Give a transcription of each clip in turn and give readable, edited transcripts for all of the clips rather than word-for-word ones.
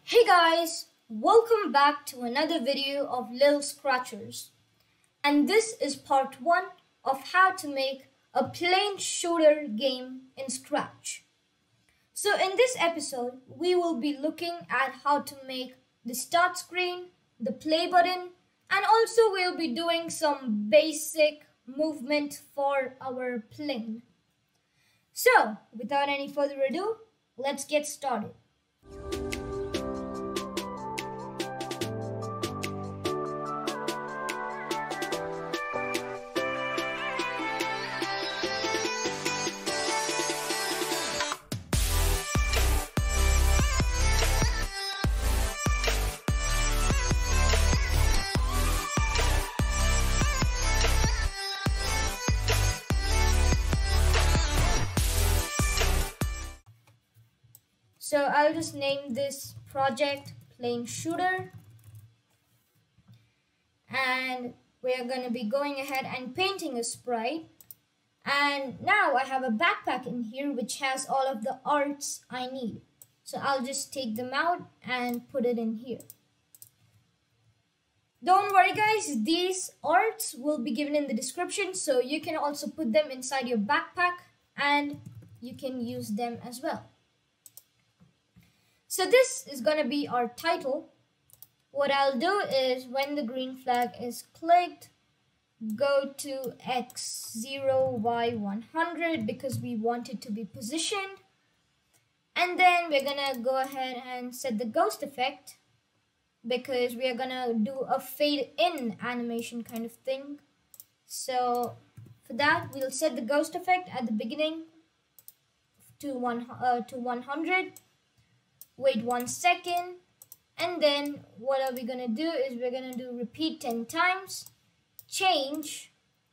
Hey guys, welcome back to another video of Lil Scratchers. And this is part 1 of how to make a plain shooter game in Scratch. So in this episode, we will be looking at how to make the start screen, the play button, and also we'll be doing some basic movement for our plane. So without any further ado, let's get started. So I'll just name this project Plane Shooter, and we're going to be going ahead and painting a sprite. And now I have a backpack in here which has all of the arts I need. So I'll just take them out and put it in here. Don't worry guys, these arts will be given in the description, so you can also put them inside your backpack and you can use them as well. So this is going to be our title. What I'll do is when the green flag is clicked, go to X0, Y100 because we want it to be positioned. And then we're going to go ahead and set the ghost effect because we are going to do a fade in animation kind of thing. So for that, we'll set the ghost effect at the beginning to 100. Wait 1 second, and then what are we gonna do is we're gonna do repeat 10 times, change.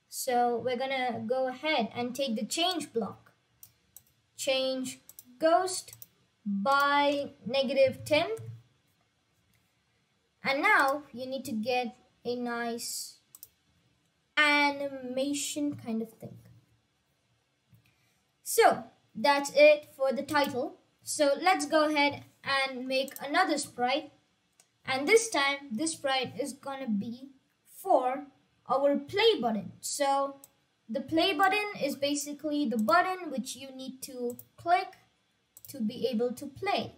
So we're gonna go ahead and take the change block, change ghost by -10, and now you need to get a nice animation kind of thing. So that's it for the title. So let's go ahead and make another sprite, and this time this sprite is gonna be for our play button. So the play button is basically the button which you need to click to be able to play.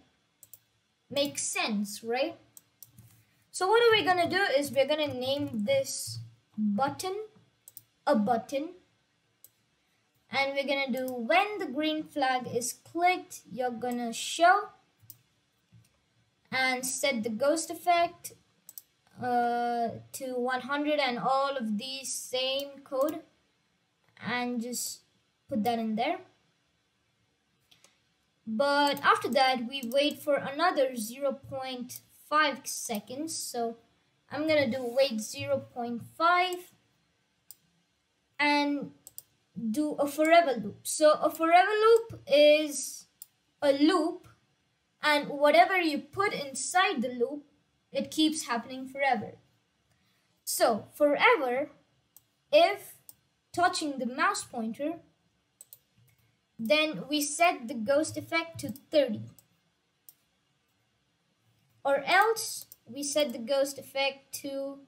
Makes sense, right? So what are we gonna do is we're gonna name this button a button. And we're gonna do when the green flag is clicked, you're gonna show and set the ghost effect to 100 and all of these same code and just put that in there. But after that, we wait for another 0.5 seconds. So I'm gonna do wait 0.5 and do a forever loop. So a forever loop is a loop, and whatever you put inside the loop, it keeps happening forever. So forever, if touching the mouse pointer, then we set the ghost effect to 30. Or else we set the ghost effect to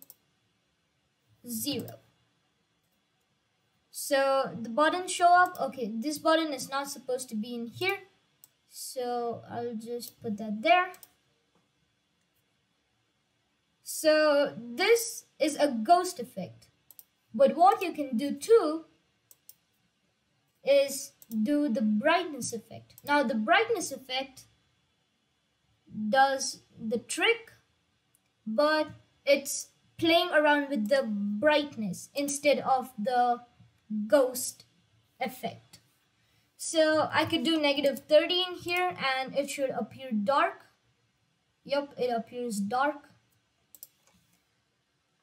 0. So the buttons show up. Okay, this button is not supposed to be in here, so I'll just put that there. So this is a ghost effect, but what you can do too is do the brightness effect. Now the brightness effect does the trick, but it's playing around with the brightness instead of the ghost effect. So I could do -30 in here and it should appear dark. Yep, it appears dark.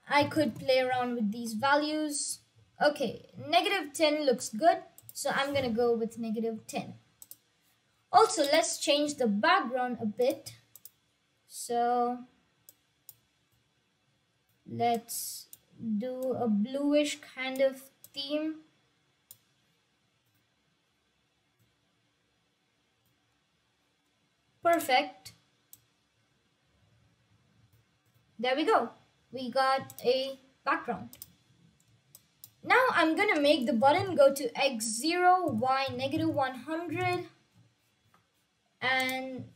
I could play around with these values. Okay, -10 looks good, so I'm gonna go with -10. Also, let's change the background a bit. So let's do a bluish kind of theme. Perfect. There we go. We got a background. Now I'm gonna make the button go to x0, y -100, and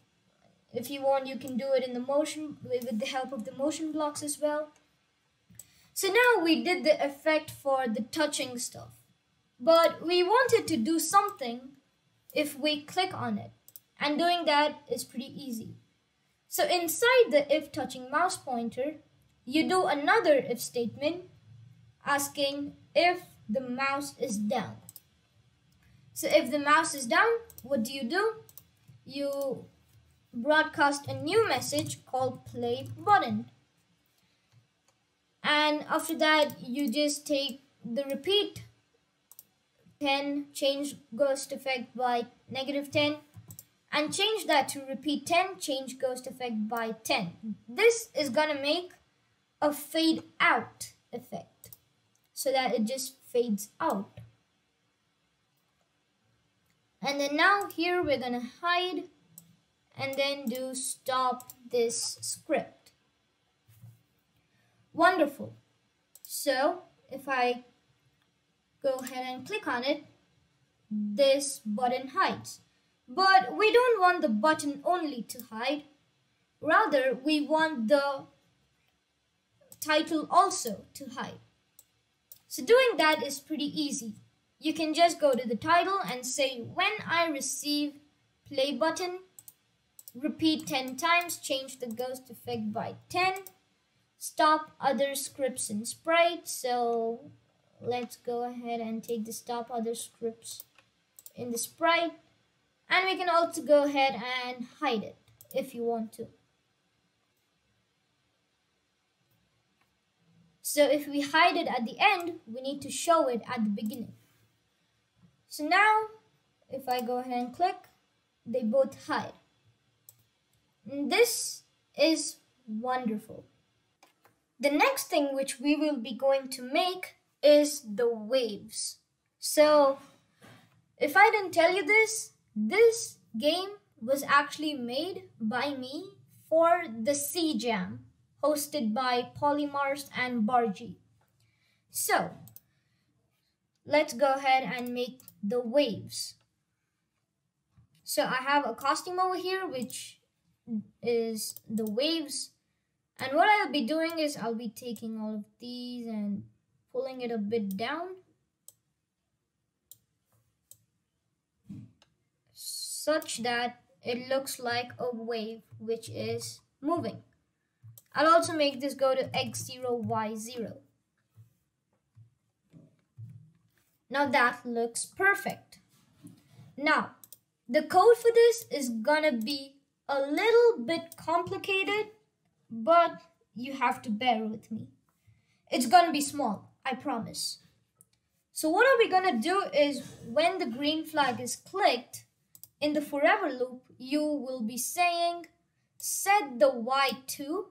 if you want, you can do it in the motion with the help of the motion blocks as well. So now we did the effect for the touching stuff, but we wanted to do something if we click on it, and doing that is pretty easy. So inside the if touching mouse pointer, you do another if statement asking if the mouse is down. So if the mouse is down, what do? You broadcast a new message called play button. And after that, you just take the repeat 10, change ghost effect by -10, and change that to repeat 10, change ghost effect by 10. This is gonna make a fade out effect so that it just fades out. And then now here we're gonna hide and then do stop this script. Wonderful. So if I go ahead and click on it, this button hides. But we don't want the button only to hide. Rather, we want the title also to hide. So doing that is pretty easy. You can just go to the title and say, when I receive play button, repeat 10 times, change the ghost effect by 10, stop other scripts in Sprite. So let's go ahead and take the stop other scripts in the Sprite. And we can also go ahead and hide it if you want to. So if we hide it at the end, we need to show it at the beginning. So now, if I go ahead and click, they both hide. And this is wonderful. The next thing which we will be going to make is the waves. So if I didn't tell you this game was actually made by me for the C Jam, hosted by Polymars and Bargy. So let's go ahead and make the waves. So I have a costume over here, which is the waves. And what I'll be doing is I'll be taking all of these and pulling it a bit down, such that it looks like a wave which is moving. I'll also make this go to x0, y0. Now that looks perfect. Now, the code for this is gonna be a little bit complicated, but you have to bear with me. It's gonna be small, I promise. So what are we gonna do is when the green flag is clicked, in the forever loop, you will be saying set the y2,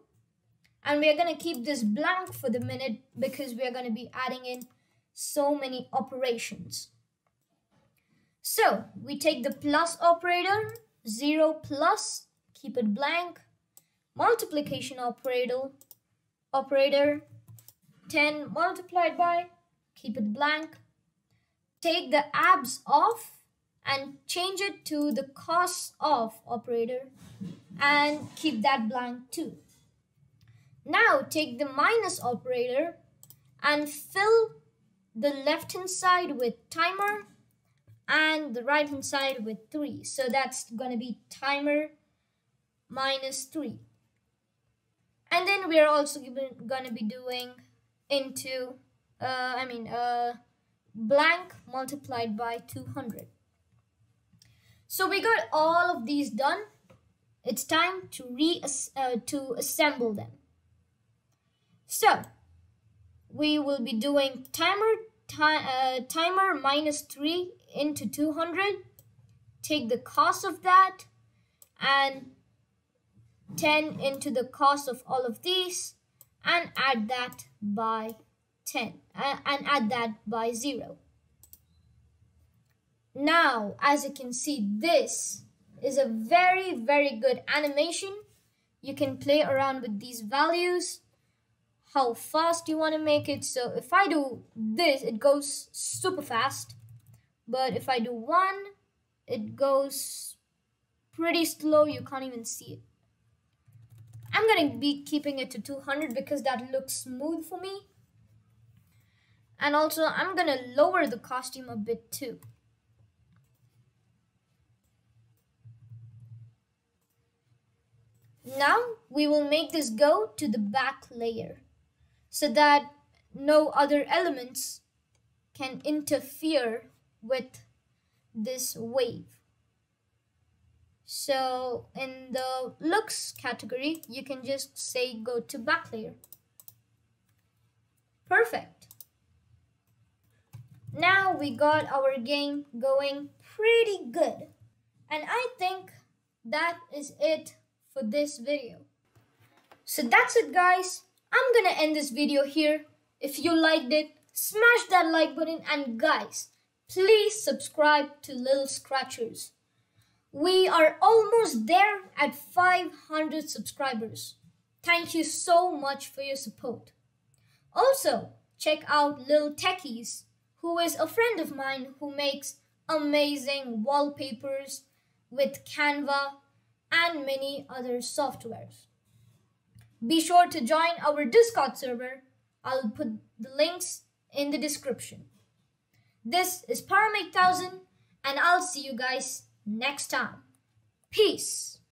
and we are gonna keep this blank for the minute because we are gonna be adding in so many operations. So we take the plus operator, 0 plus, keep it blank, multiplication operator 10 multiplied by, keep it blank, take the abs off and change it to the cos of operator and keep that blank too. Now take the minus operator and fill the left hand side with timer and the right hand side with 3. So that's gonna be timer minus 3. And then we are also gonna be doing into blank multiplied by 200. So we got all of these done. It's time to assemble them. So we will be doing timer minus 3 into 200. Take the cos of that and 10 into the cos of all of these and add that by 10 and add that by 0. Now, as you can see, this is a very, very good animation you can play around with these values, how fast you want to make it. So if I do this, it goes super fast. But if I do 1, it goes pretty slow. You can't even see it. I'm going to be keeping it to 200 because that looks smooth for me. And also, I'm going to lower the costume a bit too. Now, we will make this go to the back layer so that no other elements can interfere with this wave. So in the looks category, you can just say go to back layer. Perfect. Now we got our game going pretty good. And I think that is it for this video. So that's it, guys. I'm gonna end this video here. If you liked it, smash that like button, and guys, please subscribe to Little Scratchers. We are almost there at 500 subscribers. Thank you so much for your support. Also, check out Lil Techies, who is a friend of mine who makes amazing wallpapers with Canva and many other softwares. Be sure to join our Discord server. I'll put the links in the description. This is Paramake1000, and I'll see you guys next time. Peace.